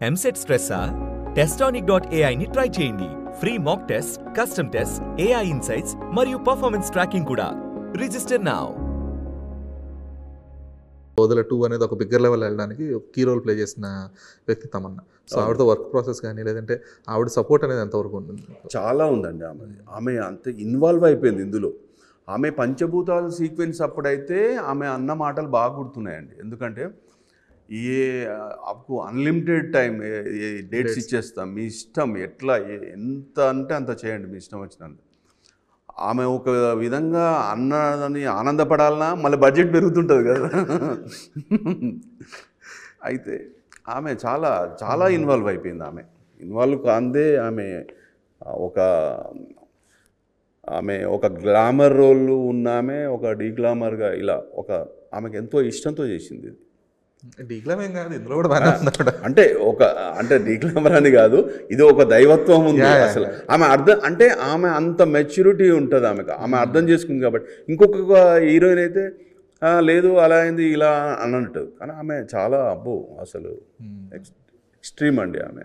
EAMCET స్ట్రెస్సా? Testonic.ai ని try చేయండి. Free mock test, custom test, AI insights మరియు పర్ఫార్మెన్స్ ట్రాకింగ్ కూడా. Register now. సోదల 2 అనేది ఒక బిగ్గర్ లెవెల్ వెళ్ళడానికి కీ రోల్ ప్లే చేసిన వ్యక్తి తమన్నా. సో ఆవిడతో వర్క్ ప్రాసెస్ కానీ లేదంటే ఆవిడ సపోర్ట్ అనేది ఎంతవరకు ఉంటుంది? చాలా ఉందండి. ఆమె అంత ఇన్వాల్వ్ అయిపోయింది ఇందులో. ఆమె పంచభూతాల సీక్వెన్స్ అప్పుడైతే ఆమె అన్న మాటలు బాగా గుర్తున్నాయండి. ఎందుకంటే ఆకు అన్లిమిటెడ్ టైం డేట్స్ ఇచ్చేస్తాం, మీ ఇష్టం, ఎట్లా ఎంత అంటే అంత చేయండి, మీ ఇష్టం వచ్చినంత. ఆమె ఒక విధంగా అన్నదని ఆనందపడాలన్నా మళ్ళీ బడ్జెట్ పెరుగుతుంటుంది కదా. అయితే ఆమె చాలా చాలా ఇన్వాల్వ్ అయిపోయింది. ఆమె ఇన్వాల్వ్ కాందే ఆమె ఒక గ్లామర్ రోల్ ఉన్నామె ఒక డీగ్లామర్గా ఇలా ఆమెకు ఎంతో ఇష్టంతో చేసింది. డీగ్లామ్ ఏం కాదు, ఇందులో కూడా బాగా అంటే డీగ్లామర్ అని కాదు, ఇది ఒక దైవత్వం ఉంది అసలు. ఆమె అంత మెచ్యూరిటీ ఉంటుంది ఆమె అర్థం చేసుకుంది కాబట్టి. ఇంకొక హీరోయిన్ అయితే లేదు అలా అయింది ఇలా అన్నట్టు, కానీ ఆమె చాలా అసలు ఎక్స్ట్రీమ్ అండి ఆమె.